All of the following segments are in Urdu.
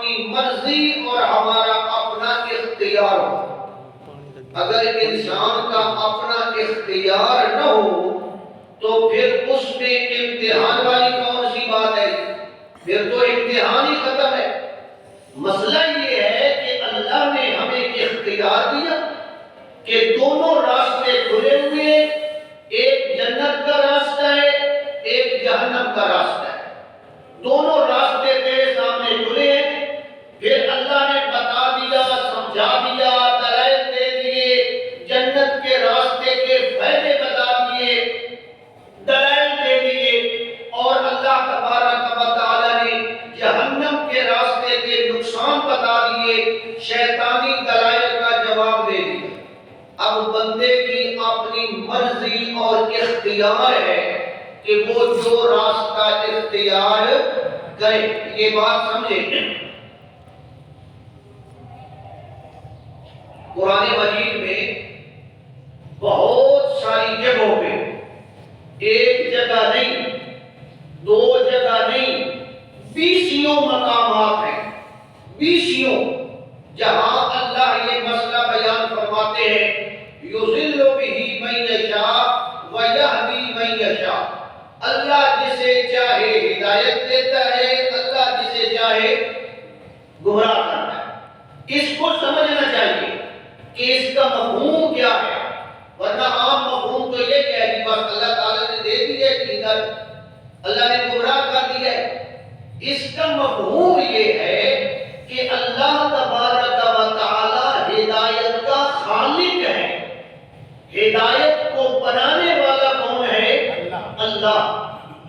اپنی مرضی اور ہمارا اپنا اختیار ہو۔ اگر انسان کا اپنا اختیار نہ ہو تو پھر اس میں امتحان والی کون سی بات ہے؟ پھر تو امتحان ہی ختم ہے۔ مسئلہ یہ ہے کہ اللہ نے ہمیں اختیار دیا کہ دونوں راستے کھلے ہوئے، ایک جنت کا راستہ ہے، ایک جہنم کا راستہ ہے، دونوں راستے تیرے سامنے کھلے ہیں۔ پھر اللہ نے بتا دیا، سمجھا دیا، دلائل دے دیے، جنت کے راستے کے فائدے بتا دیے، دلائل دے دیے، اور اللہ تبارک و تعالی نے جہنم کے راستے کے نقصان بتا دیے، شیطانی دلائل کا جواب دے دیا۔ اب بندے کی اپنی مرضی اور اختیار ہے کہ وہ جو راستہ اختیار کرے۔ یہ بات سمجھیں۔ قرآن مجید میں بہت ساری جگہوں پہ، ایک جگہ نہیں، دو جگہ نہیں، 20 مقامات ہیں، 20 جہاں اللہ یہ مسئلہ بیان فرماتے ہیں، یضل بہ من یشاء ویہدی من یشاء۔ اللہ جسے چاہے ہدایت دیتا ہے، اللہ جسے چاہے گمراہ کرتا ہے۔ اس کو سمجھنا چاہیے کہ اس کا مفہوم کیا ہے، ورنہ عام مفہوم تو یہ ہے کہ بس اللہ تعالیٰ نے دے دی ہے ہدایت، اللہ نے گمراہ کر دیا ہے۔ اس کا مفہوم یہ ہے کہ اللہ تبارک و تعالی ہدایت کا خالق ہے۔ ہدایت کو بنانے والا کون ہے؟ اللہ۔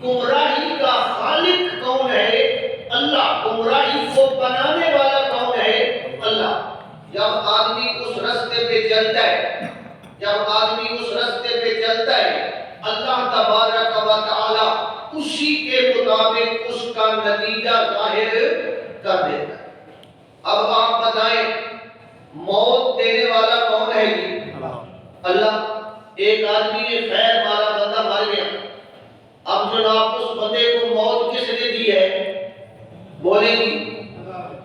گمراہی کا خالق کون ہے؟ اللہ۔ گمراہی کو بنانے والا کون ہے؟ اللہ۔ جب آدمی اس راستے پہ چلتا ہے، جب آدمی اس راستے پہ چلتا ہے، اللہ تبارک و تعالی اسی کے مطابق اس کا نتیجہ ظاہر کر دیتا ہے۔ اب آپ بتائیں، موت دینے والا کون ہے جی؟ اللہ۔ ایک آدمی نے خیر مارا، بندہ مر گیا، اب جناب اس بندے کو موت کس نے دی ہے؟ بولیں گی؟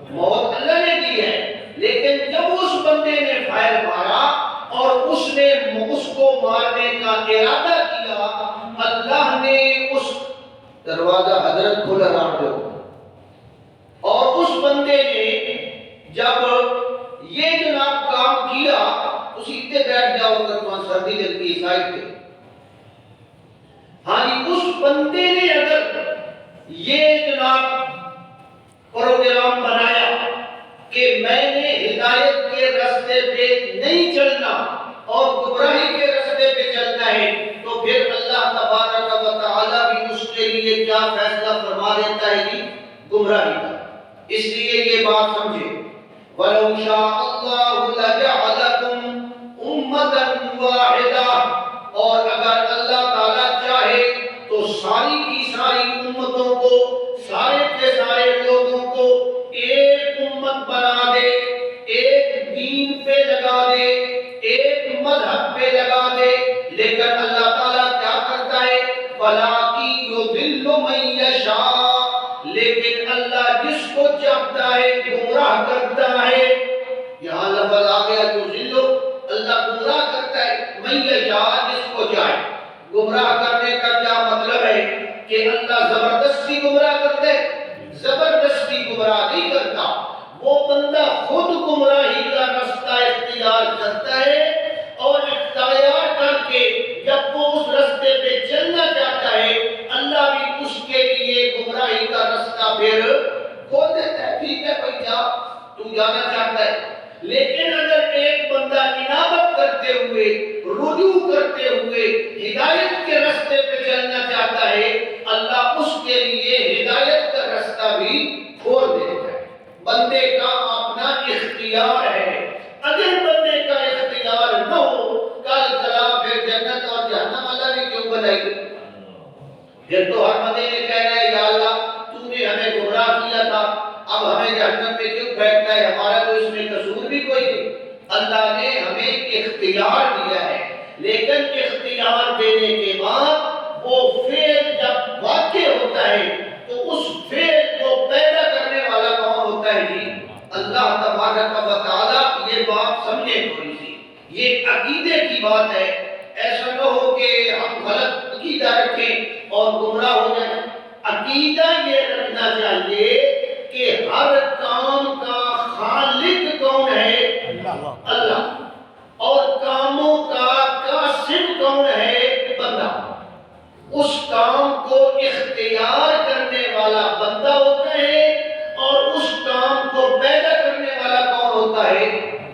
موت اللہ نے دی ہے، لیکن جب اس بندے نے فائر مارا اور اس نے اس کو مارنے کا ارادہ کیا، اللہ نے اس دروازہ حضرت کھلا رکھ دو، اور اس بندے نے جب یہ جناب کام کیا، اسی اتنے بیٹھ جاؤ اگر تمہیں سردی لگتی ہے سائڈ پہ، ہاں جی، اس بندے نے اگر یہ جناب پروگرام بنایا کہ میں نے ہدایت کے راستے پہ نہیں چلنا اور گمراہی کے راستے پہ چلنا ہے، تو پھر اللہ تبارک و تعالی بھی اس کے لیے کیا فیصلہ فرما دیتا ہے جی؟ گمراہی کا۔ اس لیے یہ بات سمجھے، وَلَوْ شَاءَ اللَّهُ لَجَعَلَكُمْ أُمَّةً وَاحِدَةً، اور اگر اللہ تعالیٰ چاہے تو ساری کی ساری امتوں کو، سارے کے سارے لوگوں کو ایک امت بنا دے، ایک دین پہ لگا دے، ایک مذہب پہ لگا دے، لیکن اللہ تعالیٰ کیا کرتا ہے؟ وَلَٰكِن يُضِلُّ مَن يَشَاءُ، لیکن اللہ جس کو چاہتا ہے گمراہ کرتا ہے۔ یہاں لفظ آ گیا یضل، اللہ گمراہ کرتا ہے، من یشاء، جس کو چاہے۔ گمراہ کرنے کا کیا مطلب ہے؟ کہ اللہ زبردستی گمراہ کرتا ہے؟ زبردستی گمراہ نہیں کرتا، وہ بندہ خود گمراہی کا راستہ اختیار کرتا ہے، اور اختیار کر کے جب وہ اس راستے پہ چلنا چاہتا ہے، اللہ بھی اس کے لیے گمراہی کا راستہ پھر کھول دیتا ہے۔ ٹھیک ہے بھائی، جا، تو جانا چاہتا ہے۔ لیکن اگر ایک بندہ انابت کرتے ہوئے، رجوع کرتے ہوئے ہدایت کے راستے پہ چلنا چاہتا ہے، اللہ اس کے لیے ہدایت کا راستہ بھی کھول دیتا ہے۔ بندے کا اپنا اختیار ہے۔ اگر بندے کا اختیار نہ ہو، کل کلا پھر جنت اور جہنم اللہ نے کیوں بنائی؟ پھر تو ہر بندے نے کہنا ہے، یا اللہ تو نے ہمیں گمراہ کیا تھا، اب ہمیں جہنم میں کیوں پھینکتا ہے؟ ہمارا تو اس میں قصور بھی کوئی نہیں۔ اللہ نے ہمیں اختیار دیا ہے، لیکن اختیار دینے کے بعد وہ فعل جب واقع ہوتا ہے تو اس فعل کو پیدا کرنے والا کون ہوتا ہے جی؟ اللہ تبارک و تعالی یہ بات سمجھے تھوڑی سی، یہ عقیدے کی بات ہے. ایسا نہ ہو کہ ہم غلط عقیدہ رکھیں اور گمراہ ہو جائیں. عقیدہ یہ رکھنا چاہیے کہ ہر کام کا خالق کون ہے؟ اللہ. اور کاموں کا کاسب کون ہے؟ بندہ. اس کام کو اختیار کرنے والا بندہ ہوتا ہے اور اس کام کو پیدا کرنے والا کون ہوتا ہے؟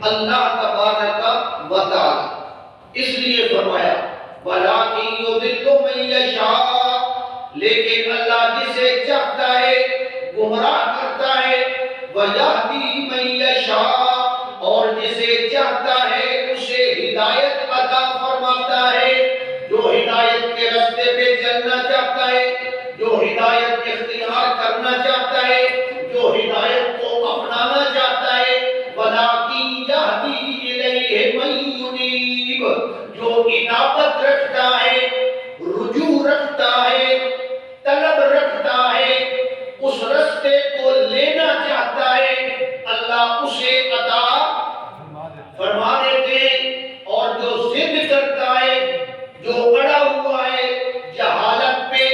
اللہ تبارک و تعالی. اس لیے فرمایا وَلَٰكِن يُضِلُّ مَن يَشَاءُ، لیکن اللہ جسے چاہتا ہے گمراہ کرتا ہے. وَيَهْدِي مَن يَشَاءُ، اور جسے چاہتا ہے اسے ہدایت عطا فرماتا ہے. جو ہدایت کے راستے پہ چلنا چاہتا ہے، جو ہدایت اختیار کرنا چاہتا ہے، جو ہدایت کو اپنانا چاہتا ہے. وَلَٰكِن يَهْدِي إِلَيْهِ مَن يُنِيبُ، جو انابت رکھتا ہے، رجوع رکھتا ہے، طلب رکھتا ہے، اس راستے کو لینا چاہتا ہے، اللہ اسے عطا فرما دیتے ہیں. اور جو ضد کرتا ہے، جو اڑا ہوا ہے جہالت پہ،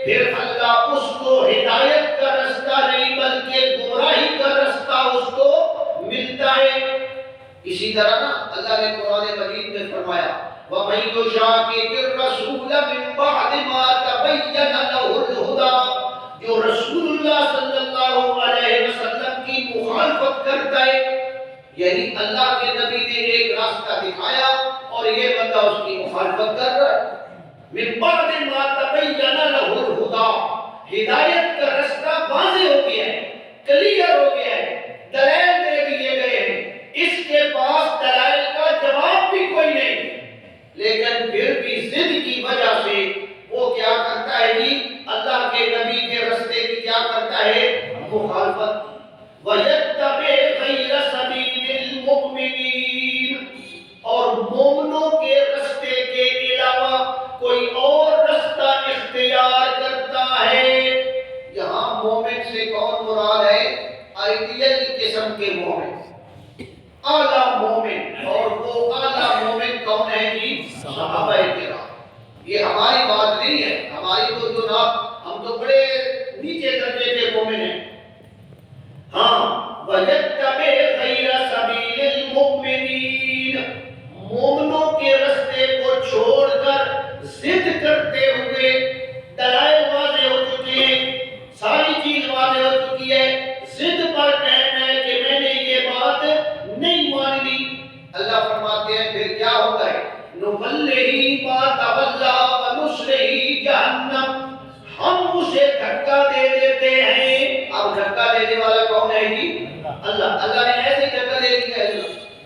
پھر اللہ اس کو ہدایت کا راستہ نہیں بلکہ گمراہی کا راستہ اس کو ملتا ہے. اسی طرح نا اللہ نے قرآن مجید میں فرمایا وَمَن يُشَاقِقِ الرَّسُولَ مِن بَعْدِ مَا تَبَيَّنَ لَهُ الْهُدَىٰ، جو رسول اللہ صلی اللہ علیہ وسلم کی مخالفت کرتا ہے، یعنی اللہ کے نبی نے ایک راستہ دکھایا اور یہ بندہ اس کی مخالفت کر رہا ہے. مِن بَعْدِ مَا تَبَيَّنَ لَهُ الْهُدَىٰ، ہدایت کا راستہ واضح ہو گیا ہے، کلیئر ہو گیا ہے، دلائل دے دیے گئے ہیں، اس کے پاس دلائل کا جواب بھی کوئی نہیں، لیکن پھر بھی ضد کی وجہ سے وہ کیا کرتا ہے جی؟ اللہ کے نبی کے راستے کی کیا کرتا ہے؟ مخالفت. وَيَتَّبِعْ غَيْرَ سَبِيلِ الْمُؤْمِنِينَ، اور مومنوں کے راستے کے علاوہ کوئی اور راستہ اختیار کرتا ہے. یہاں مومن سے کون مراد ہے؟ آئیڈیل قسم کے مومن، اعلیٰ مومن. اور وہ اعلیٰ مومن کون ہے جی؟ صحابہ کرام. یہ ہماری بات نہیں ہے، ہماری تو جناب ہم تو بڑے نیچے درجے کے مومن ہیں. ہاں وَيَتَّبِعْ غَيْرَ سَبِيلِ الْمُؤْمِنِينَ، مومنوں کے راستے کو چھوڑ کر ضد کرتے ہوئے، دلائل واضح ہو چکے ہیں، ساری چیز واضح ہو چکی ہے، ضد پر کہنا ہے کہ میں نے یہ بات نہیں مان لی. اللہ فرماتے ہیں پھر کیا ہوتا ہے؟ نُوَلِّهِ مَا تَوَلَّىٰ وَنُصْلِهِ جَهَنَّمَ، ہم اسے دھکا دے دیتے ہیں. اب دھکا دینے والا کون ہے جی؟ اللہ. اللہ نے ایسے دھکا دے دیا ہے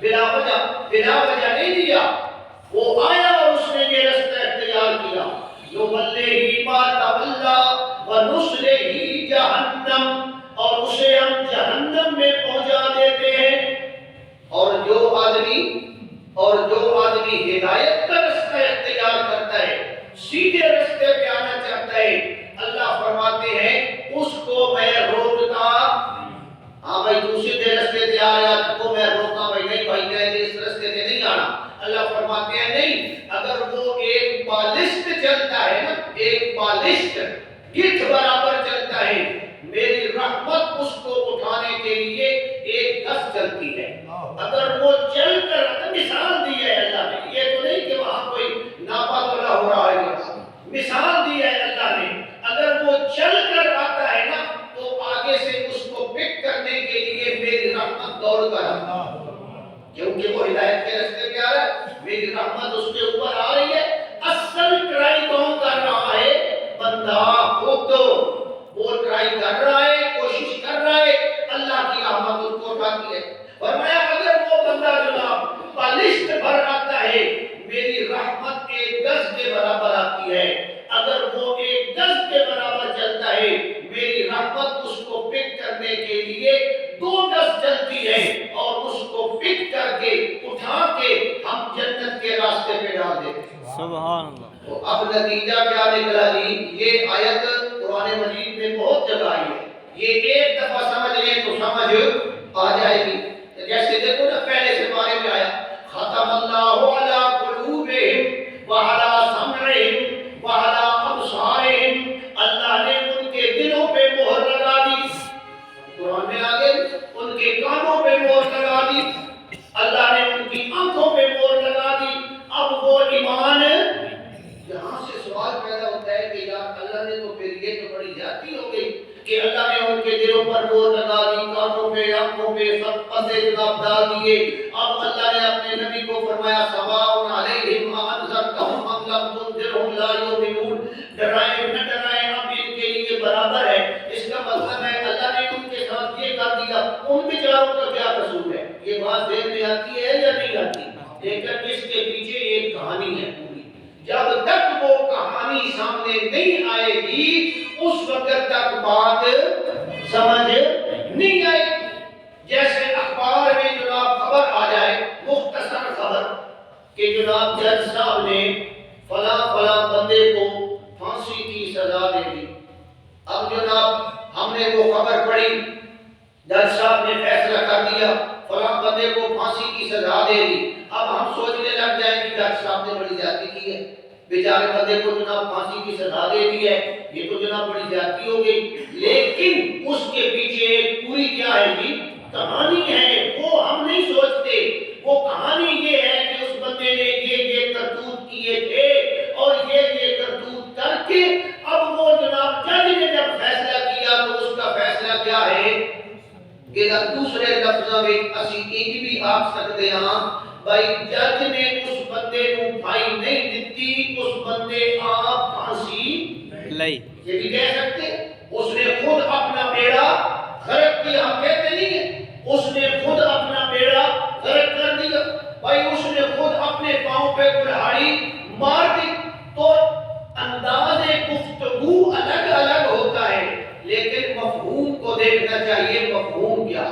بلا وجہ نہیں دیا. وہ آیا اور اس نے یہ راستہ اختیار کیا. نُوَلِّهِ مَا تَوَلَّىٰ وَنُصْلِهِ جَهَنَّمَ، اور اسے ہم جہنم میں پہنچا دیتے ہیں. اور جو آدمی ہدایت کا راستہ اختیار کرتا ہے، سیدھے راستے پہ آنا چاہتا ہے، اللہ فرماتے ہیں اس کو میں روکتا. ہاں بھائی تو سیدھے راستے پہ آ رہا تو میں روکتا بھائی نہیں بھائی کہتے اس راستے پہ نہیں آنا. اللہ فرماتے ہیں نہیں، اگر وہ ایک بالشت چلتا ہے نا، ایک بالشت گٹھ برابر چلتا ہے، میری رحمت اس کو اٹھانے کے لیے ایک گز چلتی ہے. اگر وہ چل کر مثال دی ہے اللہ نے، یہ تو نہیں کہ وہاں کوئی ناپاک ہو رہا ہے، مثال دی ہے اللہ نے. اگر وہ چل کر آتا ہے نا تو آگے سے اس کو پک کرنے کے لیے میری رحمت دوڑ کر آتا ہے، کیونکہ وہ ہدایت کے راستے پہ آ رہا ہے، میری رحمت اس کے اوپر آ رہی ہے. اصل ٹرائی کون کر رہا ہے؟ بندہ خود. وہ ٹرائی کر رہا ہے، کوشش کر رہا ہے، اللہ کی رحمت اس کو اٹھاتی ہے. فرمایا اگر وہ بندہ جناب بالشت بھر آتا ہے، میری رحمت ایک گز کے برابر آتی ہے. اگر وہ ایک گز کے برابر چلتا ہے، میری رحمت اس کو پک کرنے کے لیے 2 گز چلتی ہے اور اس کو پک کر کے اٹھا کے ہم جنت کے راستے پہ ڈال دیتے ہیں. سبحان اللہ. تو اب نتیجہ کیا نکلا جی؟ یہ آیت قرآن مجید میں بہت جگہ آئی ہے. یہ ایک دفعہ سمجھ لیں تو سمجھ آ جائے گی. جیسے دیکھو نا پہلے سے بارے میں آیا ختم اللہ علی قلوبہم وعلی سمعہم وعلی ابصارہم، اللہ نے ان کے دلوں پہ مہر لگا دی. قرآن میں آگے ان کے کانوں پہ مہر لگا دی، اللہ نے ان کی آنکھوں پہ مہر لگا دی. اب وہ ایمان، یہاں سے سوال پیدا ہوتا ہے کہ یار اللہ نے تو پھر یہ تو بڑی زیادتی ہو گئی کہ اللہ نے ان کے دلوں پر مہر لگا دی، کانوں پہ آنکھوں پہ سب پردے جناب ڈال دیے. اب اللہ نے اپنے نبی کو فرمایا سواء علیہم انذرتہم ام لم تنذرہم لا یؤمنون، ڈرائیں نہ ڈرائیں اب ان کے لیے برابر ہے. اس کا مطلب ہے اللہ نے ان کے ساتھ یہ کر دیا، ان بیچاروں کا کیا قصور ہے؟ یہ بات ذہن میں آتی ہے یا نہیں آتی؟ لیکن اس کے پیچھے ایک کہانی ہے پوری. جب تک وہ کہانی سامنے نہیں آئے گی اس وقت تک بات سمجھ نہیں آئے. جیسے اخبار میں جناب خبر آ جائے، مختصر خبر کہ جناب جج صاحب نے فلاں فلاں بندے کو پھانسی کی سزا دے دی. اب جناب ہم نے وہ خبر پڑھی، جج صاحب نے فیصلہ کر دیا فلاں بندے کو پھانسی کی سزا دے دی. اب ہم سوچنے لگ جائیں کہ جج صاحب نے بڑی زیادتی کی ہے، بیچارے بندے کو جناب پھانسی کی سزا دے دی ہے، یہ تو جناب بڑی زیادتی ہو گئی. لیکن اس کے پیچھے ایک پوری کیا ہے جی کہانی ہے، وہ ہم نہیں سوچتے. وہ کہانی یہ ہے کہ اس بندے نے یہ کرتوت کیے تھے اور یہ کرتوت کر کے اب وہ جناب جج نے جب فیصلہ کیا تو اس کا فیصلہ کیا ہے کہ دوسرے لفظوں میں اسی انج بھی آکھ سکتے ہاں بھائی جج نے اس بندے کو بھائی نہیں دیتی، اس بندے آپ پھانسی لئی، یہ بھی کہہ سکتے. اس نے خود اپنا بیڑا غرق کیا، ہم کہتے نہیں ہیں اس نے خود اپنا بیڑا غرق کر دیا. بھائی اس نے خود اپنے پاؤں پہ کلہاڑی مار دی. تو انداز گفتگو الگ الگ ہوتا ہے لیکن مفہوم کو دیکھنا چاہیے. مفہوم کیا؟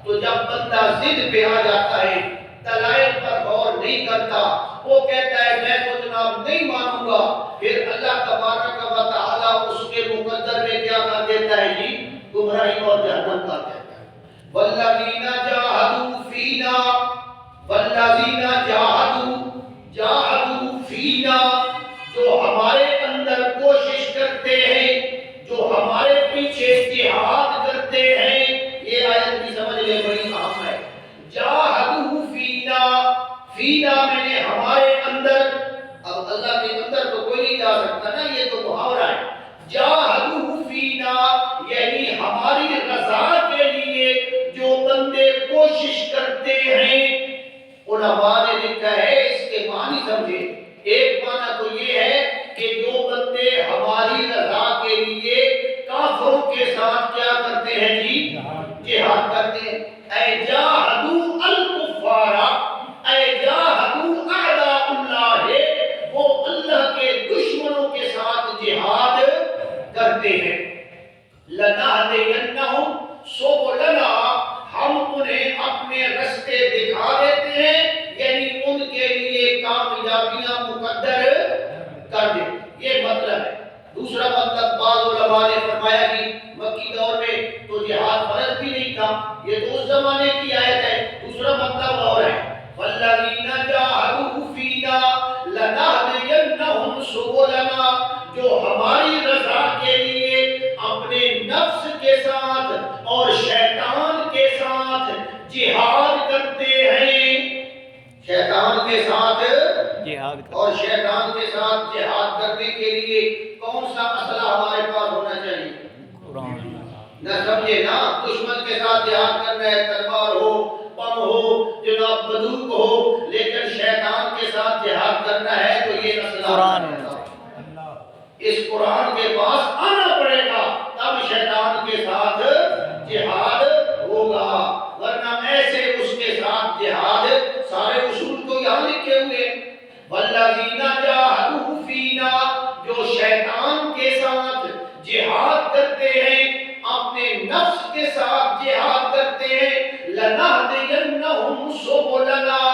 تو جب بندہ ضد پہ آ جاتا ہے، دلائل پر غور نہیں کرتا، وہ کہتا ہے میں تو جناب نہیں مانوں گا، پھر اللہ تبارک و تعالی اس کے مقدر میں کیا کر دیتا ہے جی گمراہی اور جہنم کر دیتا ہے. والذین جاہدوا فینا، والذین جاہدوا فینا، جو ہمارے اندر کوشش کرتے ہیں، جو ہمارے پیچھے جہاد کرتے ہیں. یہ آیت بھی سمجھ لے بڑی اہم ہے. جاہدوا فینا، فینا میں نے ہمارے اندر، اب اللہ کے اندر تو کوئی نہیں جا سکتا نا، یہ تو محاورہ ہے. جاہدوا فینا یعنی ہماری رضا کے لیے جو بندے کوشش کرتے ہیں. علماء نے لکھا ہے اس کے معنی سمجھے. ایک معنی تو یہ ہے کہ جو بندے ہماری رضا کے لیے کافروں کے ساتھ کیا کرتے ہیں جی جہاد کرتے ہیں. اے جاہدوا الکفار، اے جاہدوا اعداء اللہ، وہ اللہ کے دشمنوں کے ساتھ جہاد کرتے ہیں. لنہدینہم سبلنا، ہم انہیں اپنے رستے دکھا دیتے ہیں، یعنی ان کے لیے کامیابیاں مقدر کر دیں. یہ مطلب ہے. دوسرا مطلب بعض علماء نے فرمایا کہ مکی دور میں تو جہاد فرض بھی نہیں تھا، یہ تو اس زمانے کی آیت ہے. دوسرا مطلب اور ہے والذین جاہدوا فینا لنہدینہم سبلنا، جو ہماری رضا کے لیے اپنے نفس کے ساتھ اور شیطان کے ساتھ جہاد کرتے ہیں. شیطان کے ساتھ جہاد اور شیطان کے ساتھ جہاد کرنے کے لیے کون سا اسلحہ ہمارے پاس ہونا چاہیے؟ قرآن. نہ سمجھے نا، دشمن کے ساتھ جہاد کرنا ہے، تلوار ہو، بم ہو، جناب بندوق ہو، لیکن شیطان کے ساتھ جہاد کرنا ہے تو یہ اسلحہ قرآن ہے. اس قرآن کے پاس آنا پڑے گا تب شیطان کے ساتھ جہاد ہوگا، ورنہ ایسے اس کے ساتھ جہاد. سارے اصول تو یہاں لکھے ہوئے. والذین جاہدوا فینا، جو شیطان کے ساتھ جہاد کرتے ہیں، اپنے نفس کے ساتھ جہاد کرتے ہیں. لنہدینہم سبلنا،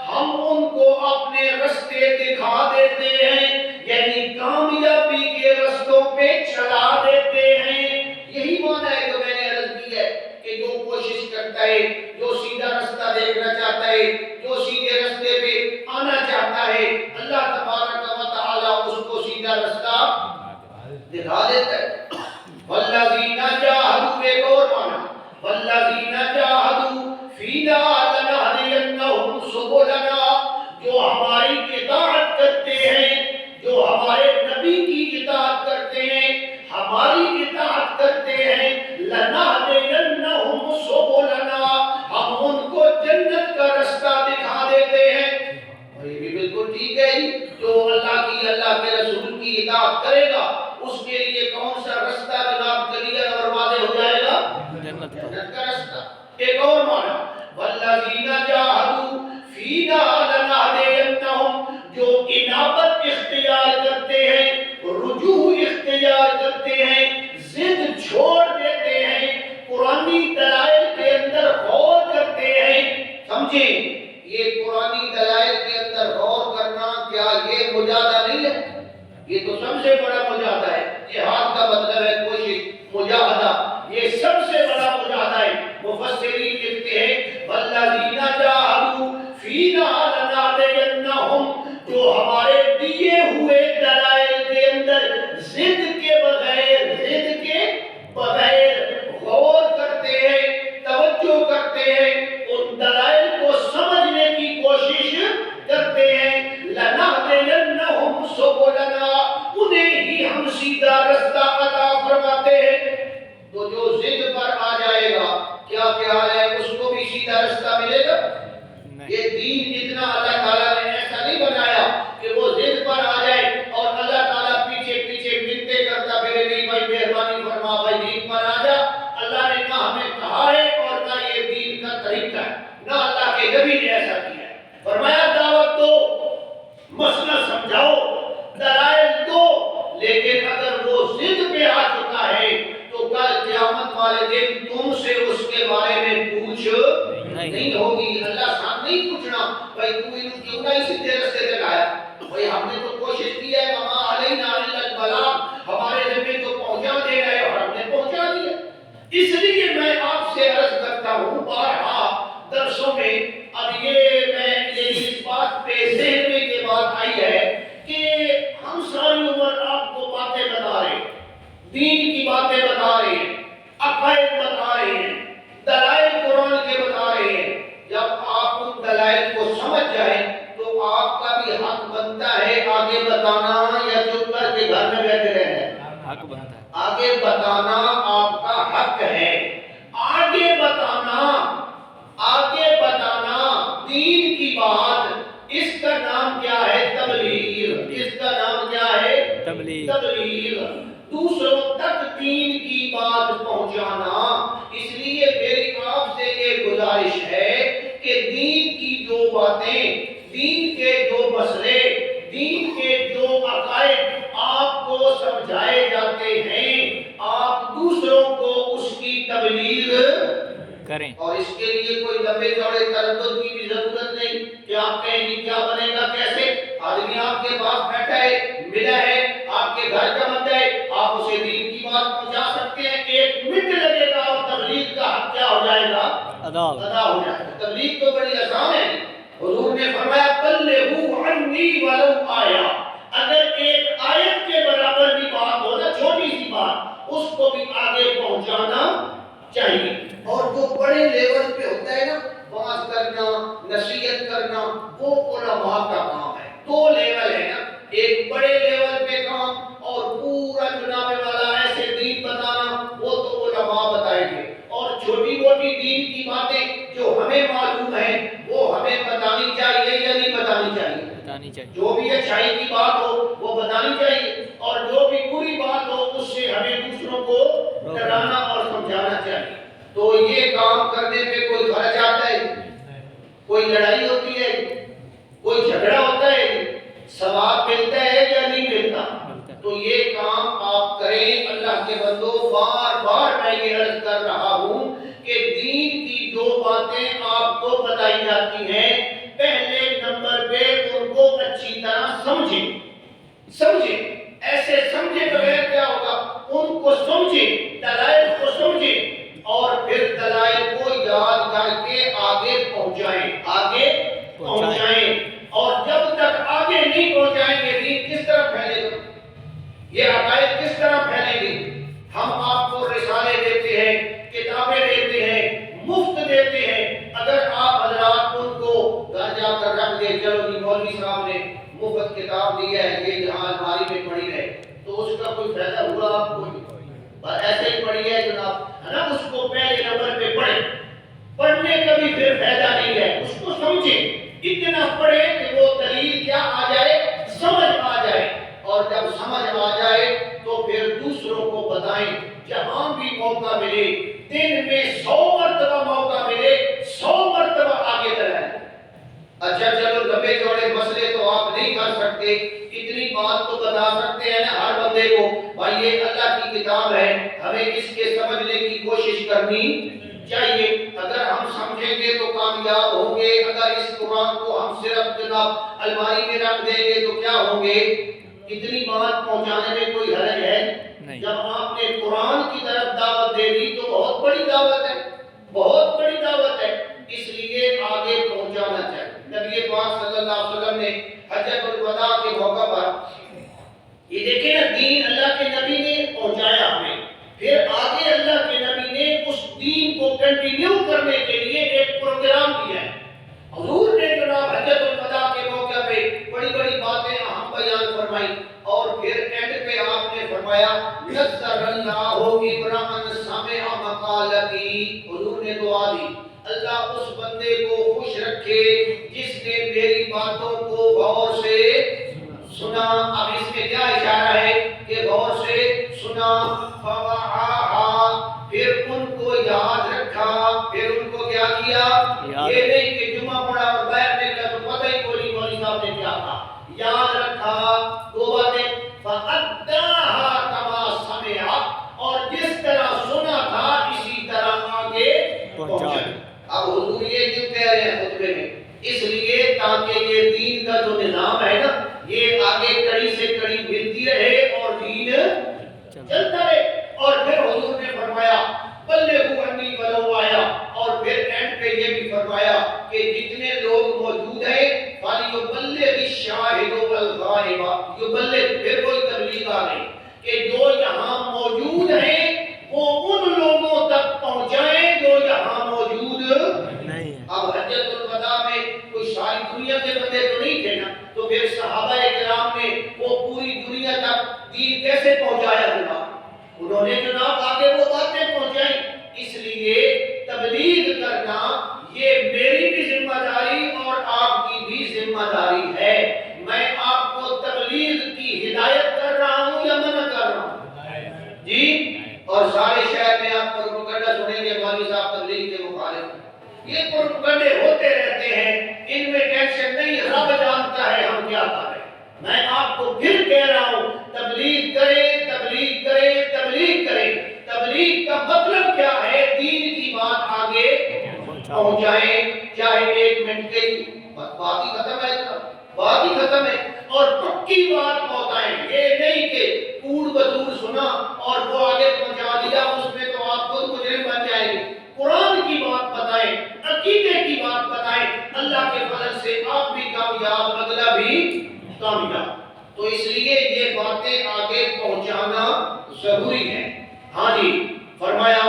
ہم ان کو اپنے رستے دکھا دیتے ہیں، یعنی کامیابی کے رستوں پہ چلا دیتے ہیں. یہی معنی ہے جو میں نے عرض کی ہے کہ جو کوشش کرتا کرتا ہے، جو سیدھا رستہ دیکھنا چاہتا ہے، جو سیدھے رستے پہ آنا چاہتا ہے، اللہ تبارک و تعالی اس کو سیدھا رستہ دکھا دیتا ہے۔ والذین جاہدوا، ایک اور معنی، والذین جاہدوا فینا لنہدینہم سبلنا، جو ہماری اطاعت کرتے ہیں، جو ہمارے نبی کی اطاعت کرتے ہیں، ہماری اطاعت کرتے ہیں، لنہدینہم سبلنا، ہم ان کو جنت کا رستہ دکھا دیتے ہیں۔ اور یہ بھی بالکل ٹھیک ہے، جو اللہ کے رسول کی اطاعت کرے گا اس کے لیے کون سا رستہ جناب کلیئر اور واضح ہو جائے گا؟ جنت کا رستہ۔ ایک اور معنی، والذین جاہدوا فینا لنہدینہم، جو انابت اختیار کرتے ہیں، رجوع اختیار کرتے ہیں، ضد چھوڑ دیتے ہیں، قرآنی دلائل کے اندر غور کرتے ہیں۔ سمجھیں، یہ قرآنی دلائل کے اندر غور کرنا کیا یہ مجاہدہ نہیں ہے؟ یہ تو سب سے بڑا مجاہدہ ہے۔ جہاد کا مطلب ہے کوشش، مجاہدہ، یہ سب سے بڑا مجاہدہ ہے۔ مفسرین لکھتے ہیں والذین جاہدوا فینا لنہدینہم، جو ہمارے دیے ہوئے دلائل کے اندر ضد کے بغیر غور کرتے ہیں، توجہ کرتے ہیں، ان دلائل کو سمجھنے کی کوشش کرتے ہیں، لنہدینہم سبلنا، انہیں ہی ہم سیدھا رستہ عطا فرماتے ہیں۔ تو جو ضد پر آ جائے گا کیا خیال ہے اس کو بھی سیدھا رستہ ملے گا؟ یہ دین اتنا اللہ تعالیٰ نے ایسا نہیں بنایا کہ وہ ضد پر آ جائے اور اللہ تعالیٰ پیچھے پیچھے منتیں کرتا پھرے، نہیں بھائی مہربانی فرما بھائی دین پر آ جا۔ اللہ نے نہ ہمیں کہا ہے اور نہ یہ دین کا طریقہ ہے، نہ اللہ کے نبی نے ایسا کیا ہے۔ فرمایا دعوت دو، مسئلہ سمجھاؤ، دلائل دو، لیکن اگر وہ ضد پہ آ چکا ہے تو کل قیامت والے دن تم سے اس کے بارے میں پوچھ نہیں ہوگی۔ اللہ صاحب نہیں پوچھنا بھائی تو انہوں کیوں نہ اسی رستے سے لایا، بھائی ہم نے تو کوشش کی ہے، وما علینا الا البلاغ، ہمارے ذمہ تو پہنچا دینا ہے اور ہم نے پہنچا دیا۔ اس لیے میں آپ سے عرض کرتا ہوں بارہا درسوں میں، اب یہ اس بات پہ ذہن میں یہ بات آئی ہے کہ ہم ساری عمر آپ کو باتیں بتا رہے ہیں، دین کی باتیں بتا رہے ہیں، عقائد بتا رہے ہیں، دلائل قرآن کے بتا رہے ہیں۔ جب آپ ان دلائل کو سمجھ جائیں تو آپ کا بھی حق بنتا ہے آگے بتانا، یا چپ کر کے گھر میں بیٹھے رہنا؟ حق بنتا ہے، آگے بتانا آپ کا حق ہے۔ آگے بتانا دین کی بات، اس کا نام کیا ہے؟ تبلیغ۔ اس کا نام کیا ہے؟ تبلیغ، دوسروں تک دین کی بات پہنچانا۔ اس لیے میری آپ سے یہ گزارش ہے کہ دین کی جو باتیں، دین کے جو مسئلے، دین کے جو عقائد آپ کو سمجھائے جاتے ہیں، آپ دوسروں کو اس کی تبلیغ کریں۔ اور اس کے لیے کوئی لمبے چوڑے تردد کی بھی ضرورت نہیں کہ آپ کہیں گے کیا بنے گا کیسے۔ آدمی آپ کے پاس بیٹھا ہے، ملا ہے، آپ کے گھر کا بندہ ہے، آپ اسے دین کی بات پہنچا سکتے ہیں۔ 1 منٹ لگے گا اور تبلیغ کا حق کیا ہو جائے گا؟ ادا ہو جائے گا۔ تبلیغ تو بڑی آسان ہے۔ حضور نے فرمایا بلغوا عنی ولو آیا، اگر ایک آیت کے برابر بھی بات ہو نا، چھوٹی سی بات، اس کو بھی آگے پہنچانا چاہیے۔ اور جو بڑے لیول پہ ہوتا ہے نا، بات کرنا، نصیحت کرنا، وہ علماء کا کام ہے۔ 2 لیول ہے نا، ایک بڑے لیول پہ کام اور پورا جناب والا ایسے دین بتانا، وہ تو علماء بتائیں گے۔ اور چھوٹی موٹی دین کی باتیں جو ہمیں معلوم ہیں وہ ہمیں بتانی چاہیے یا نہیں بتانی چاہیے؟ بتانی چاہیے۔ جو بھی اچھائی کی بات ہو وہ بتانی چاہیے، اور جو بھی بری بات ہو اس سے ہمیں دوسروں کو ڈرانا اور سمجھانا چاہیے۔ تو یہ کام کرنے پہ کوئی خرچ آتا ہے؟ کوئی لڑائی ہوتی ہے؟ کوئی جھگڑا ہوتا ہے؟ ثواب ملتا ہے یا نہیں ملتا؟ تو یہ کام آپ کریں اللہ کے بندو۔ بار بار میں یہ عرض کر رہا ہوں کہ دین کی جو باتیں آپ کو بتائی جاتی ہیں، پہلے نمبر پہ ان کو اچھی طرح سمجھیں۔ ایسے سمجھے بغیر کیا ہوگا؟ ان کو سمجھیں، دلائل کو سمجھیں، اور پھر دلائل کو یاد کر کے آگے پہنچائیں اور جب تک آگے نہیں پہنچائیں گے دین کس طرح پھیلے گا، یہ عقائد کس طرح پھیلیں گے؟ ہم آپ کو رسالے دیتے ہیں، کتابیں دیتے ہیں، مفت دیتے ہیں، اگر آپ حضرات ان کو گھر جا کر رکھ دیں، چلو جی مولوی صاحب نے مفت کتاب دی ہے، یہ جہاں الماری میں پڑی ہے، تو اس کا کوئی فائدہ ہوا آپ کو؟ بس ایسے ہی پڑھی ہے جناب، ہے نا؟ اس کو پہلے نمبر پہ پڑھیں، پڑھنے کا بھی پھر فائدہ نہیں ہے، اس کو سمجھیں، اتنا پڑھے کہ وہ دلیل کیا آ جائے، سمجھ آ جائے، اور جب سمجھ آ جائے تو پھر دوسروں کو بتائیں، جہاں بھی موقع ملے، دن میں 100 مرتبہ موقع ملے 100 مرتبہ آگے بڑھائیں۔ اچھا چلو لمبے چوڑے مسئلے تو آپ نہیں کر سکتے، اتنی بات تو بتا سکتے ہیں نا ہر بندے کو، بھائی یہ اللہ کی کتاب ہے، ہمیں اس کے سمجھنے کی کوشش کرنی چاہیے۔ اگر ہم سمجھیں گے تو کامیاب ہوں گے، اگر اس قرآن کو ہم صرف جناب الماری میں رکھ دیں گے تو کیا ہوں گے؟ اتنی بات پہنچانے میں کوئی حرج ہے؟ جب آپ نے قرآن کی طرف دعوت دے دی تو بہت بڑی دعوت ہے، بہت بڑی دعوت ہے، اس لیے آگے پہنچانا چاہیے۔ نبی پاک صلی اللہ علیہ وسلم نے حجۃ الوداع کے موقع پر یہ دیکھیں نا، دین اللہ کے نبی نے پہنچایا ہمیں، پھر آگے اللہ کے نبی نے اس دین کو کنٹینیو کرنے کے لیے ایک پروگرام دیا ہے۔ حضور نے جناب حجۃ الوداع کے موقع پہ بڑی بڑی باتیں اہم بیان فرمائی، اور پھر اینڈ پہ آپ نے فرمایا نصر اللہ ابراہیم سمع مقالتی، حضور نے دعا دی، اللہ اس بندے کو خوش رکھے جس نے میری باتوں کو غور سے سنا۔ اب اس میں کیا اشارہ ہے کہ غور سے سنا، فوعاہا، پھر ان کو یاد رکھا، پھر ان کو کیا کیا؟ یہ نہیں کہ جمعہ پڑھا اور باہر نکلا تو پتہ ہی کوئی مولوی صاحب نے کیا کہا، یاد رکھا، دو باتیں، فَأَدَّاهَا كَمَا سَمِعَ، اور جس طرح سنا تھا اسی طرح آگے پہنچا۔ اب حضور یہ کیوں کہہ رہے ہیں خطبے میں؟ اس لیے تاکہ یہ دین کا جو نظام ہے نا، یہ آگے کڑی سے کڑی ملتی رہے اور دین چلتا رہے۔ اور پھر حضور نے فرمایا بلغوا عنی ولو آیا، اور پھر اینڈ پہ یہ بھی فرمایا کہ جتنے لوگ موجود ہیں فَلْيُبَلِّغِ الشَّاهِدُ وَالْغَائِبُ، یبلغ، پھر کوئی تبلیغ آ گئی کہ جو یہاں موجود ہیں وہ ان لوگوں تک پہنچائیں جو یہاں موجود نہیں ہیں۔ اب حجۃ الوداع میں کوئی ساری دنیا کے بندے تو نہیں تھے نا، تو پھر صحابہ کرام نے وہ پوری دنیا تک دین کیسے پہنچایا جناب؟ انہوں نے جناب آگے وہ باتیں پہنچائیں۔ اس لیے تبلیغ کرنا یہ میری بھی ذمہ داری اور آپ کی بھی ذمہ داری ہے۔ میں آپ کو تبلیغ کی ہدایت کر رہا ہوں یا منع کر رہا ہوں؟ جی، اور سارے شہر میں آپ پروپیگنڈا سنیں گے مولوی صاحب تبلیغ کے مخالف، یہ پروپیگنڈے ہوتے رہتے ہیں، ان میں ٹینشن نہیں، رب جانتا ہے ہم کیا کر رہے ہیں۔ میں آپ کو پھر کہہ رہا ہوں تبلیغ کریں، تبلیغ کریں، تبلیغ کریں۔ تبلیغ کا مطلب کیا ہے؟ دین کی بات آگے پہنچائیں، چاہے 1 منٹ کے، بات ہی ختم ہے جناب، بات ہی ختم ہے، اور پکی بات پہنچائیں۔ یہ نہیں کہ کوڑ بدور سنا اور وہ آگے پہنچا دیا، اس میں تو آپ خود مجرم بن جائیں گے۔ قرآن کی بات بتائیں، عقیدے کی بات بتائیں، اللہ کے فضل سے آپ بھی کامیاب، اگلا بھی کامیاب۔ تو اس لیے یہ باتیں آگے پہنچانا ضروری ہے۔ ہاں جی، فرمایا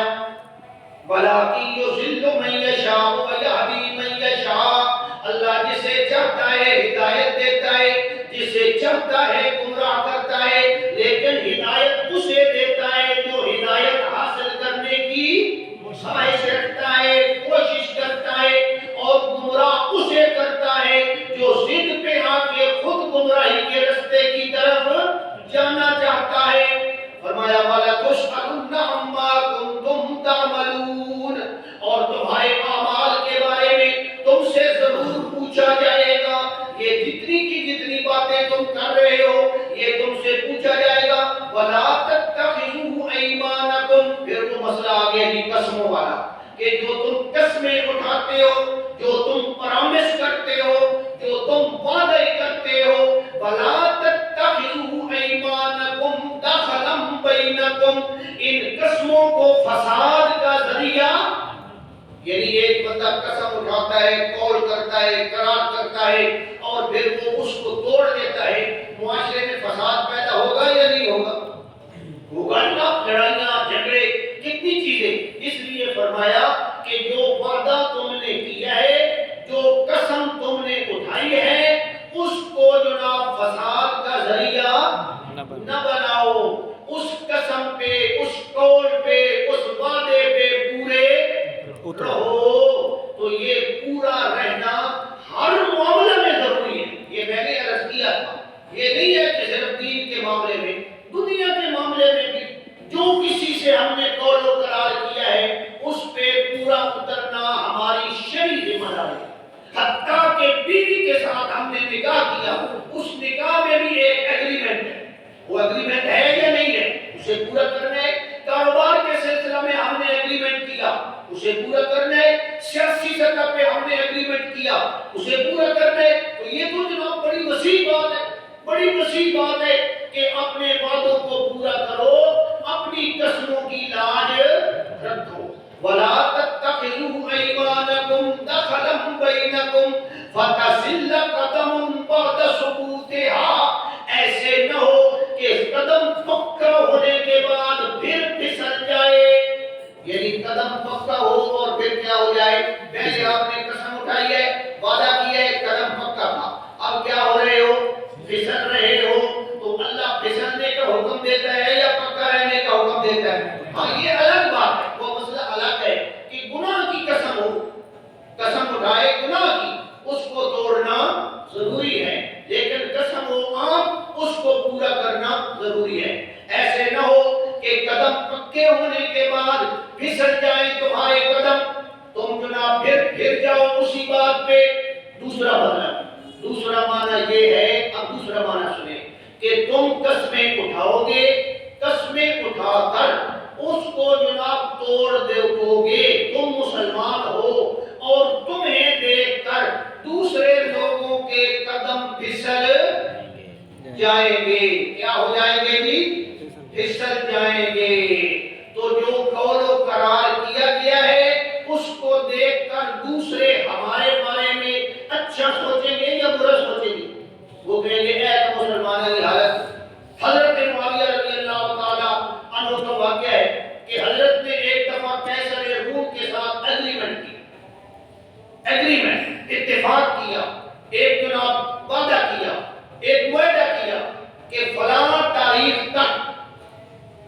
وَلَٰكِن يُضِلُّ مَن يَشَاءُ وَيَهْدِي مَن يَشَاءُ، اللہ جسے چاہتا ہے ہدایت دیتا ہے، جسے چاہتا ہے گمراہ کرتا ہے، لیکن ہدایت اسے دیتا ہے جو ہدایت حاصل کرنے کی خواہش رکھتا ہے، کوشش کرتا ہے، اور گمراہ اسے کرتا ہے جو ضد پہ آ کے خود گمراہی کے رستے کی طرف جانا چاہتا ہے۔ فرمایا وَلَتُسْأَلُنَّ عَمَّا كُنتُمْ تَعْمَلُونَ، اور تمہارے اعمال کے بارے میں تم سے ضرور پوچھا جائے گا۔ یہ جتنی کی جتنی باتیں تم کر رہے ہو یہ تم سے پوچھا جائے گا۔ وَلَا تَتَّخِذُوا أَيْمَانَكُمْ، پھر وہ مسئلہ آگے بھی قسموں والا، کہ جو تم قسمیں اٹھاتے ہو، جو تم پرامس کرتے ہو، جو تم وعدے کرتے ہو، وَلَا تَتَّخِذُوا أَيْمَانَكُمْ دَخَلًا بَيْنَكُمْ، ان قسموں کو فساد کا ذریعہ، یعنی بندہ قسم اٹھاتا ہے، قول کرتا ہے، قرار کرتا ہے اور پھر وہ اس کو توڑ دیتا ہے، معاشرے میں فساد پیدا ہوگا یا نہیں ہوگا؟ ہوگا نا، لڑائیاں، جھگڑے، کتنی چیزیں۔ اس لیے فرمایا کہ جو وعدہ تم نے کیا ہے، جو قسم تم نے اٹھائی ہے، اس کو جناب فساد کا ذریعہ نہ بناؤ۔ اس قسم پہ، اس قول پہ، اس وعدے پہ پورے رہو۔ تو یہ پورا رہنا ہر معاملے میں ضروری ہے۔ یہ میں نے عرض کیا تھا، یہ نہیں ہے کہ صرف دین کے معاملے میں، دنیا کے معاملے میں بھی جو کسی سے ہم نے قول و قرار کیا ہے اس پہ پورا اترنا ہماری شرعی ذمہ داری ہے۔ حتیٰ کہ بیوی کے ساتھ ہم نے نکاح کیا، اس نکاح میں بھی ایک ایگریمنٹ ہے، وہ ایگریمنٹ ہے یا نہیں ہے، اسے پورا کرنا ہے۔ کاروبار کے سلسلہ میں ہم نے ایگریمنٹ کیا، اسے پورا کرنا ہے۔ سیاسی سطح پہ ہم نے ایگریمنٹ کیا، اسے پورا کرنا ہے۔ تو یہ تو جناب بڑی وسیع بات ہے، بڑی وسیع بات ہے کہ اپنے وعدوں کو پورا کرو، اپنی قسموں کی لاج رکھو۔ وَلَا تَتَّخِذُوا أَيْمَانَكُمْ دَخَلًا بَيْنَكُمْ فَتَزِلَّ قَدَمٌ بَعْدَ ثُبُوتِهَا۔ ایسے نہ ہو کہ قدم پکا ہونے کے بعد پھر پھسل جائے، یعنی قدم پکا ہو اور پھر کیا ہو جائے؟ پہلے آپ نے قسم اٹھائی ہے، وعدہ کیا ہے، قدم پکا تھا، اب کیا ہو رہے ہو؟ پھسل رہے ہو۔ تو اللہ پھسلنے کا حکم دیتا ہے یا پکا رہنے کا حکم دیتا ہے؟ ہاں، یہ الگ بات ہے، وہ مسئلہ الگ ہے کہ گناہ کی قسم ہو، قسم اٹھائے گناہ کی، اس کو توڑنا ضروری ہے، لیکن قسم ہو عام، اس کو پورا کرنا ضروری ہے۔ ایسے نہ ہو کہ قدم پکے ہونے کے بعد پھسل جائیں تمہارے قدم، تم جناب پھر جاؤ اسی بات پہ۔ دوسرا مطلب، دوسرا معنی یہ ہے، اب دوسرا معنی سنیں، کہ تم قسمیں اٹھاؤ گے، قسمیں اٹھا کر اس کو جناب توڑ دو گے۔ تم مسلمان ہو اور تمہیں دیکھ کر دوسرے لوگوں کے قدم پھسل جائیں گے۔ کیا ہو جائیں گے جی؟ پھسل جائیں گے۔ تو جو قول و قرار کیا گیا ہے اس کو دیکھ کر دوسرے ہمارے بارے میں اچھا سوچیں گے یا برا سوچیں گے؟ وہ کہیں گے اے تو مسلمانوں کی حالت۔ حضرت معاویہ رضی اللہ تعالیٰ عنہ کا واقعہ ہے کہ حضرت نے ایک دفعہ قیصر روم کے ساتھ ایگریمنٹ کی، اتفاق کیا، ایک جناب وعدہ کیا، ایک معاہدہ کیا کہ فلاں تاریخ تک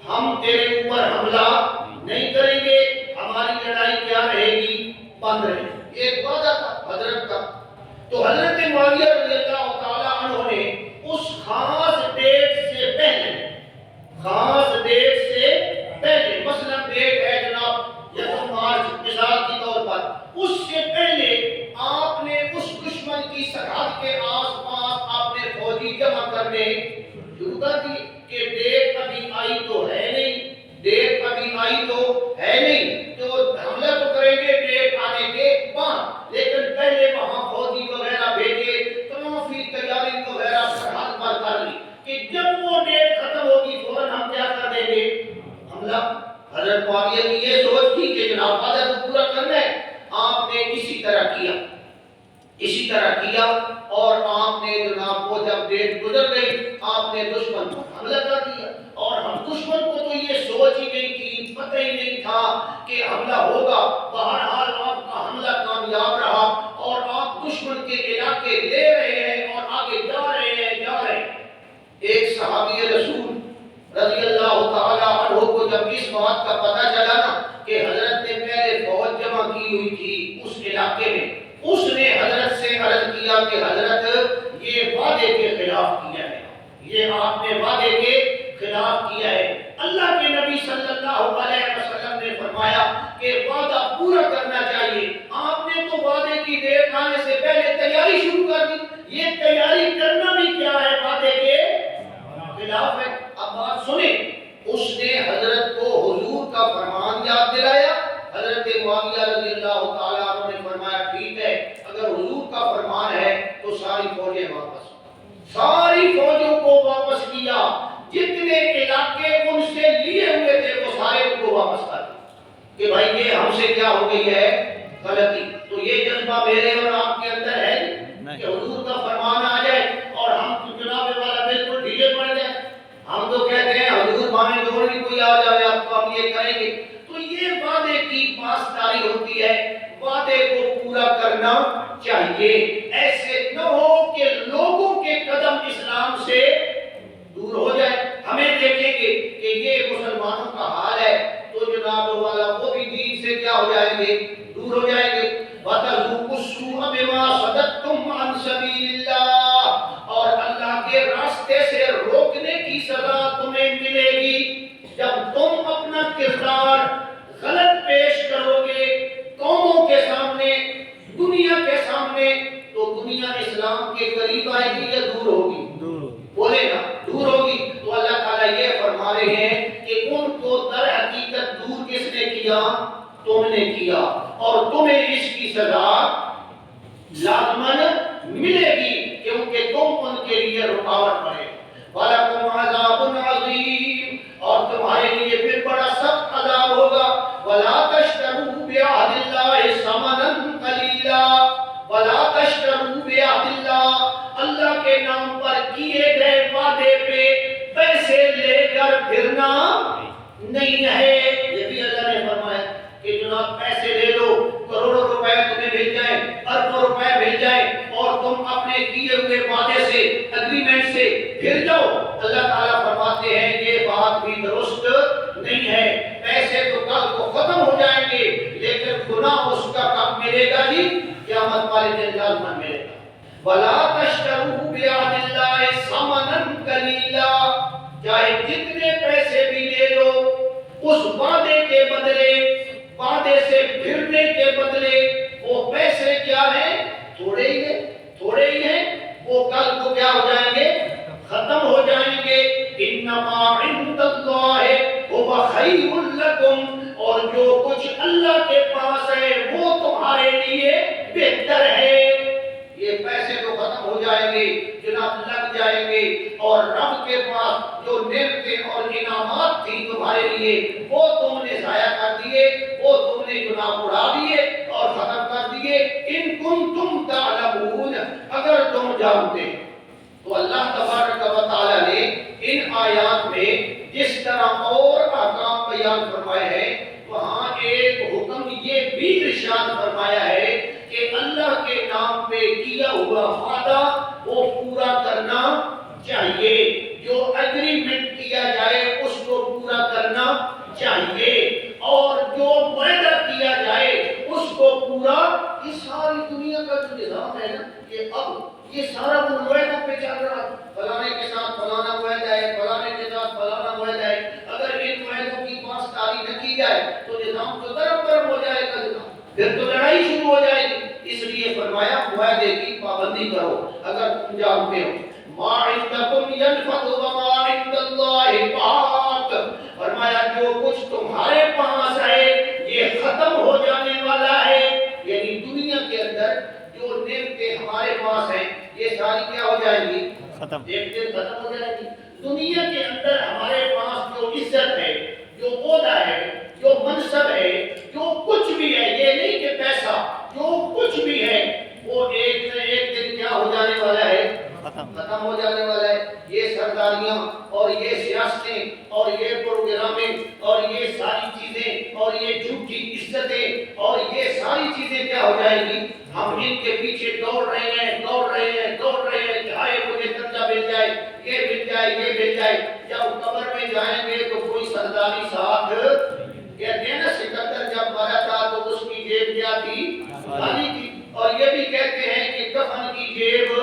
ہم تیرے اوپر حملہ نہیں کریں گے، ہماری لڑائی کیا رہے گی؟ بند رہے گی۔ ایک وعدہ تھا حضرت کا۔ تو حضرت معاویہ رضی اللہ تعالیٰ عنہ نے اس خاص ڈیٹ سے پہلے، مثلا ڈیٹ ہے جناب 1 مارچ مثال کے طور پر، اس سے پہلے آپ نے اس دشمن کی سرحد کے آس پاس آپ نے فوجی جمع کرنے شروع کر دی کہ ڈیٹ ابھی آئی تو ہے نہیں، ڈیٹ ابھی آئی تو ہے نہیں، تو حملہ تو کریں گے ڈیٹ آنے کے بعد، لیکن پہلے وہاں فوجی وغیرہ بھیجے، کافی تیاری وغیرہ سرحد پر کر لی کہ جب وہ ڈیٹ ختم ہوگی فوراً ہم کیا کر دیں گے؟ حملہ۔ حضرت معاویہ کی یہ سوچ تھی کہ جناب وعدہ تو پورا کرنا ہے۔ آپ نے اسی طرح کیا اور آپ نے جناب وہ جب ڈیٹ گزر گئی آپ نے دشمن پر حملہ کر دیا، اور ہم دشمن کو تو یہ سوچ ہی نہیں تھی، پتہ ہی نہیں تھا کہ حملہ ہوگا۔ بہرحال آپ کا حملہ کامیاب رہا اور آپ دشمن کے علاقے لے رہے ہیں اور آگے جا رہے ہیں۔ ایک صحابی رسول رضی اللہ تعالیٰ عنہ کو جب اس بات کا پتہ چلا نا کہ حضرت نے پہلے فوج جمع کی ہوئی تھی اس علاقے میں، اس نے حضرت سے عرض کیا کہ حضرت یہ وعدے کے خلاف کیا ہے، یہ آپ نے وعدے کے خلاف کیا ہے۔ اللہ کے نبی صلی اللہ علیہ وسلم نے فرمایا کہ وعدہ پورا کرنا چاہیے۔ آپ نے تو وعدے کی ڈیٹ آنے سے پہلے تیاری شروع کر دی، یہ تیاری کرنا بھی کیا ہے؟ وعدے کے خلاف ہے۔ اب بات سنیں، اس نے حضرت کو حضور کا فرمان یاد دلایا۔ حضرت معاویہ رضی اللہ تعالیٰ عنہ نے فرمایا ٹھیک ہے، اگر حضور کا فرمان ہے تو ساری فوجیں واپس، ساری فوجوں کو واپس کیا، جتنے علاقے ان سے لیے ہوئے تھے وہ سارے ان کو واپس کر دیا کہ بھائی یہ ہم سے کیا ہو گئی ہے؟ غلطی. تو یہ جذبہ میرے اور آپ کے اندر ہے کہ حضور کا فرمان آ جائے اور ہم تو جناب والا بالکل ڈھیلے پڑ جائیں. ہم تو کہتے ہیں حضور بامیں جو بھی کوئی آ جائے آپ کو ہم یہ کریں گے. تو یہ وعدے کی پاسداری ہوتی ہے، وعدے کو پورا کرنا چاہیے. ایسے نہ ہو کہ لوگوں کے قدم اسلام سے دور ہو جائے. ہمیں دیکھیں گے کہ یہ مسلمانوں کا حال ہے تو جناب والا وہ بھی دین سے کیا ہو جائیں گے؟ دور ہو جائیں گے. وَتَذُوقُوا السُّوءَ بِمَا صَدَدتُّمْ عَنْ سَبِيلِ اللَّهِ، اور اللہ کے راستے سے روکنے کی سزا تمہیں ملے گی جب تم اپنا کردار غلط پیش کرو گے قوموں کے سامنے، دنیا کے سامنے. تو دنیا اسلام کے قریب آئے گی یا دور ہوگی؟ بولے نا دور ہوگی. تو اللہ تعالیٰ یہ فرما رہے ہیں کہ ان کو در حقیقت دور کس نے کیا؟ تم نے کیا، اور تمہیں اس کی سزا لازماً ملے گی کیونکہ تم ان کے لیے رکاوٹ بنے. وَلَكُمْ عَذَابٌ عَظِيمٌ، اور تمہارے لیے پھر بڑا سخت عذاب ہوگا. وَلَا تَشْتَرُوا بِعَهْدِ اللَّهِ ثَمَنًا قَلِيلًا، وَلَا تَشْتَرُوا بِعَهْدِ اللَّهِ، اللہ کے نام پر کیے گئے وعدے پہ پیسے لے کر پھرنا نہیں ہے. یہ بھی اللہ نے فرمایا کہ جناب پیسے لے لو، کروڑوں روپے تمہیں مل جائیں، اربوں روپے مل جائیں اور تم اپنے کیے ہوئے وعدے سے، اگریمنٹ سے پھر جاؤ. اللہ تعالیٰ فرماتے ہیں یہ بات بھی درست نہیں ہے. پیسے تو کل کو ختم ہو جائیں گے لیکن گناہ اس کا کب ملے گا جی؟ قیامت والے دن لازماً ملے گا. وَلَا تَشْتَرُوا بِعَهْدِ اللَّهِ ثَمَنًا قَلِيلًا، چاہے جتنے پیسے بھی لے لو اس وعدے کے بدلے، وعدے سے پھرنے کے بدلے وہ پیسے کیا ہیں؟ تھوڑے ہی ہیں، تھوڑے ہی ہیں. وہ کل کو کیا ہو جائیں گے؟ ختم ہو جائیں گے. انما عند اللہ هو خیر لکم، اور جو کچھ اللہ کے پاس ہے وہ تمہارے لیے بہتر ہے. یہ پیسے تو ختم ہو جائیں گے جناب، لگ جائیں گے، اور رب کے پاس جو نعمتیں اور انعامات تھی تمہارے لیے وہ تم نے ضائع کر دیے، وہ تم نے جناب اڑا دیے اور ختم کر دیے. ان کنتم تعلمون، اگر تم جانتے. تو اللہ تبارک و تعالیٰ نے ان آیات میں جس طرح اور احکام بیان فرمائے ہیں وہاں ایک حکم یہ بھی ارشاد فرمایا ہے کہ اللہ کے نام پہ کیا ہوا وعدہ وہ پورا کرنا چاہیے. جو اگریمنٹ کیا جائے اس کو پورا کرنا چاہیے، اور جو معاہدہ کیا جائے اس کو پورا. یہ ساری دنیا کا جو نظام ہے نا، یہ اب یہ سارا وہ معاہدوں پہ چل رہا ہے. فلانے کے ساتھ فلانا معاہدہ ہے، فلانے کے ساتھ فلانا معاہدہ ہے. اگر ان معاہدوں کی پاسداری نہ کی جائے تو نظام تو طرف طرف ہو جائے گا جناب، پھر تو لڑائی شروع ہو جائے گی. اس لیے فرمایا معاہدے کی پابندی کرو اگر تم جانتے ہو. ما عندکم ينفد وما عند اللہ باق، فرمایا جو کچھ تمہارے پاس ہے یہ ختم ہو جانے والا ہے. یعنی دنیا کے اندر جو نعمتیں ہمارے پاس ہیں یہ ساری کیا ہو جائیں گی؟ ختم، ایک دن ختم ہو جائے گی. دنیا کے اندر ہمارے پاس جو عزت ہے، جو عہدہ ہے، جو منصب ہے، جو کچھ بھی ہے، یہ نہیں کہ پیسہ، جو کچھ بھی ہے وہ ایک نہ ایک دن کیا ہو جانے والا ہے؟ ختم ہو جانے والا ہے. یہ سرداریاں اور یہ سیاستیں اور یہ پروگرامیں اور یہ ساری چیزیں اور یہ جھوٹی عزتیں اور یہ ساری چیزیں کیا ہو جائیں گی؟ ہم ان کے پیچھے دوڑ رہے ہیں، دوڑ رہے ہیں، دوڑ رہے ہیں، چاہے مجھے درجہ مل جائے، یہ مل جائے، یہ مل جائے. جب قبر میں جائیں گے تو کوئی سرداری ساتھ، کہتے ہیں نا سکندر جب مرا تھا تو اس کی جیب کیا تھی؟ خالی تھی. اور یہ بھی کہتے ہیں کہ کفن کی جیب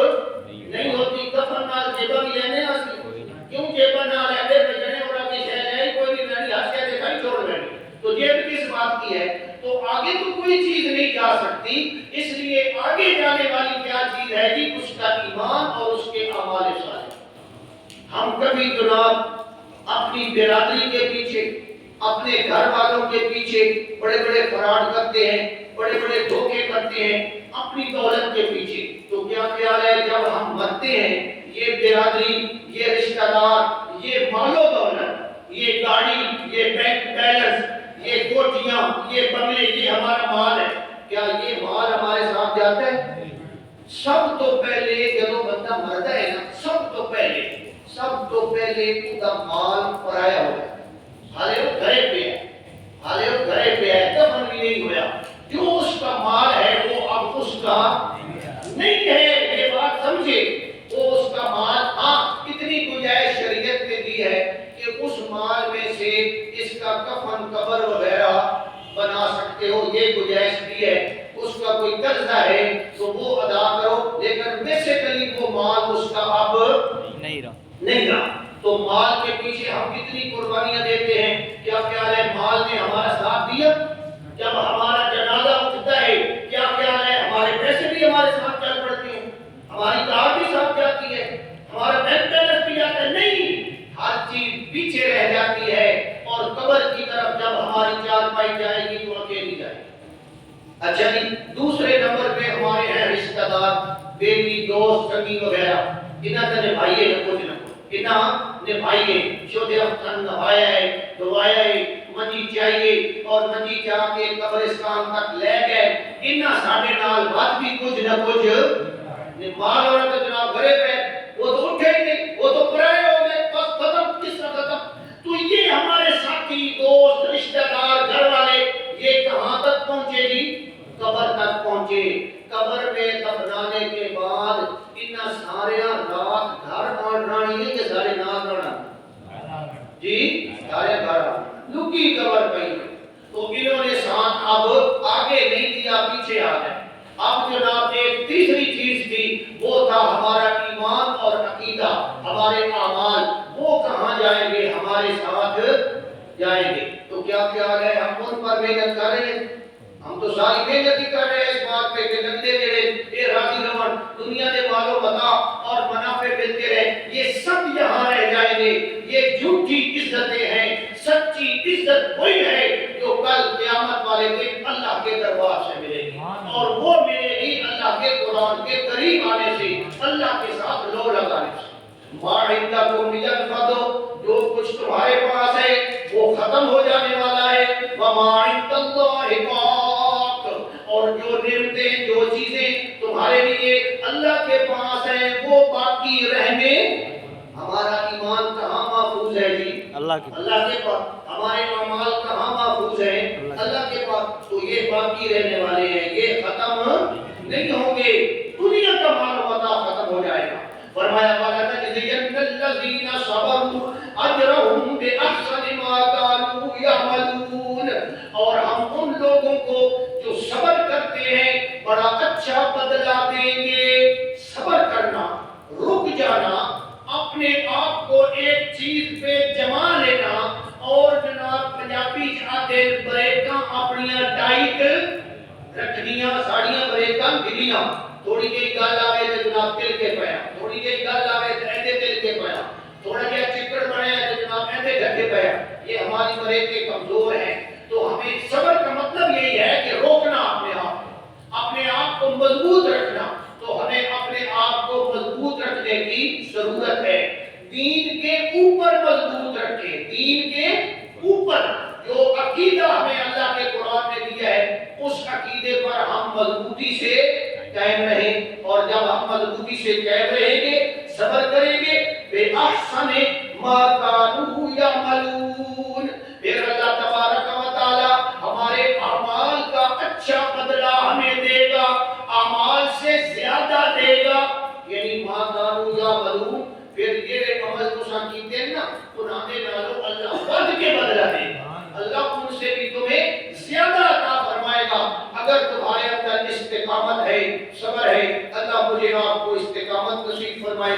نہیں ہوتی. کفن نال جیبا بھی لینے آسی، کیوں جیبا نال ایڈے بجنے اور آگے شہر ہے کوئی نہیں رہنی، ہاتھ سے دکھائی چھوڑ رہے. تو جیب کس بات کی ہے؟ تو آگے تو کوئی چیز نہیں جا سکتی. اس لیے آگے جانے والی کیا چیز ہے جی؟ اس کا ایمان اور اس کے اعمال صالح. ہم کبھی جناب اپنی برادری کے پیچھے، اپنے گھر والوں کے پیچھے بڑے بڑے فراڈ کرتے ہیں، بڑے بڑے دھوکے کرتے ہیں اپنی دولت کے پیچھے. تو کیا خیال ہے جب ہم مرتے ہیں یہ برادری، یہ رشتہ دار، یہ مال و دولت، یہ گاڑی، یہ بینک بیلنس، یہ کوٹیاں، یہ بنگلے، یہ ہمارا مال ہے. کیا یہ مال ہمارے ساتھ جاتا ہے؟ سب تو پہلے جب بندہ مرتا ہے نا، سب تو پہلے اس کا مال پرایا ہو ہے، حالے وہ گھرے پہ ہے، دفن بھی نہیں ہوا، جو اس کا مال ہے وہ اب اس کا نہیں ہے، یہ بات سمجھے، وہ اس کا مال، ہاں اتنی گنجائش شریعت نے دی ہے کہ اس مال میں سے اس کا کفن قبر وغیرہ بنا سکتے ہو، یہ گنجائش دی ہے، اس کا کوئی قرضہ ہے تو وہ ادا کرو، لیکن بیسیکلی وہ مال اس کا اب نہیں رہا۔ تو مال کے پیچھے ہم کتنی قربانیاں دیتے ہیں، کیا خیال ہے مال نے ہمارا ساتھ دیا؟ جب ہمارا جنازہ اٹھتا ہے کیا خیال ہے ہمارے پیسے بھی ہمارے ساتھ چل پڑتے ہیں، ہماری کار بھی ساتھ جاتی ہے، ہمارا بینک بیلنس بھی جاتا ہے؟ نہیں، ہر چیز پیچھے رہ جاتی ہے، اور قبر کی طرف جب ہماری چال پائی جائے گی تو اکیلی جائے گی۔ اچھا جی، دوسرے نمبر پہ ہمارے ہیں رشتہ دار، بیوی، دوست، سنگی وغیرہ، انہاں سے نبھائیے نہ کچھ نہ کچھ، انہاں نبھائیے، شودے افتن نبھایا ہے، دعایا ہے، منجی چاہیے، اور منجی چاہ کے قبرستان تک لے گئے، انہاں ساڑھے نال بات بھی کچھ نہ کچھ، مال اور جناب گھرے پہ، وہ تو اٹھے ہی نہیں، وہ تو پرائے ہو گئے، بس ختم، کس طرح ختم؟ تو یہ ہمارے ساتھی، دوست، رشتہ دار، گھر والے، یہ کہاں تک پہنچے جی؟ قبر تک پہنچے۔ قبر میں دفنانے کے بعد انہاں سارے رات گھر آنڈرانی ہے کہ سارے نال رہنا جی، سارے گھر لکی قبر پئی، تو انہوں نے ساتھ اب آگے نہیں دیا، پیچھے آ گئے۔ اب جناب ایک تیسری چیز تھی، وہ تھا ہمارا ایمان اور عقیدہ، ہمارے اعمال، وہ کہاں جائیں گے؟ ہمارے ساتھ جائیں گے۔ تو کیا خیال ہے ہم ان پر محنت کر رہے ہیں؟ ہم تو ساری محنت ہی کر رہے ہیں اس بات پہ کہ لگتے رہے، اے راضی رون، دنیا کے مالو متا اور منافع ملتے رہے، یہ سب یہاں رہ جائیں گے۔ یہ جھوٹی عزتیں ہیں، سچی عزت وہی ہے جو کل قیامت والے دن اللہ کے دربار سے ملے گی، اور وہ ملے گی اللہ کے قرآن کے قریب آنے سے، اللہ کے ساتھ لو لگانے سے۔ ما عندکم ینفد، جو کچھ تمہارے پاس ہے وہ ختم ہو جانے والا ہے، وما عند اللہ باق، اور جو نعمتیں، جو چیزیں تمہارے لیے اللہ کے پاس ہیں وہ باقی رہنے۔ ہمارا ایمان کہاں محفوظ ہے جی؟ اللہ کے پاس۔ ہمارے اعمال کہاں محفوظ ہیں؟ اللہ کے پاس۔ تو یہ باقی رہنے والے ہیں، یہ ختم نہیں ہوں گے، دنیا کا مال و متاع ختم ہو جائے گا۔ فرمایا وَلَنَجْزِيَنَّ الَّذِينَ صَبَرُوا أَجْرَهُمْ بِأَحْسَنِ مَا كَانُوا يَعْمَلُونَ، اور ہم ان لوگوں کو جو صبر کرتے ہیں بڑا اچھا بدلہ دیں گے۔ صبر کرنا، رک جانا، اپنے آپ کو ایک چیز پہ جما لینا، اور جناب پنجابی چاہتے بریکاں اپنیاں ٹائٹ رکھنیاں، ساڑیاں بریکاں گھلیاں، تھوڑی جی گل آوے تے جناب تل کے پیا، تھوڑی جی گل آوے تے ایندے تل کے پیا، تھوڑا جہا چکڑ بنیا تے جناب ایندے ڈھکے پیا، یہ ہماری بریکیں کمزور ہیں۔ تو ہمیں صبر کا مطلب یہی ہے کہ روکنا اپنے آپ کو مضبوط رکھنا، تو ہمیں اپنے آپ کو مضبوط رکھنے کی ضرورت ہے۔ دین کے اوپر مضبوط رکھیں، دین کے اوپر جو عقیدہ ہمیں اللہ کے قرآن نے دیا ہے اس عقیدے پر ہم مضبوطی سے قائم رہیں، اور جب ہم مضبوطی سے قائم رہیں گے، صبر کریں گے، بے احسن ما کانوا یعملون، پھر اللہ تبارک و تعالی ہمارے اعمال کا اچھا بدلہ ہمیں دے گا، اعمال سے زیادہ دے گا، یعنی ما کانوا یعملون، پھر یہ عمل تساں کیتے ہیں نا پرانے نالوں اللہ ود کے بدلہ دے گا، اللہ ان سے بھی تمہیں زیادہ عطا فرمائے گا اگر تمہارے اندر استقامت ہے، صبر ہے۔ اللہ مجھے آپ کو استقامت نصیب فرمائے۔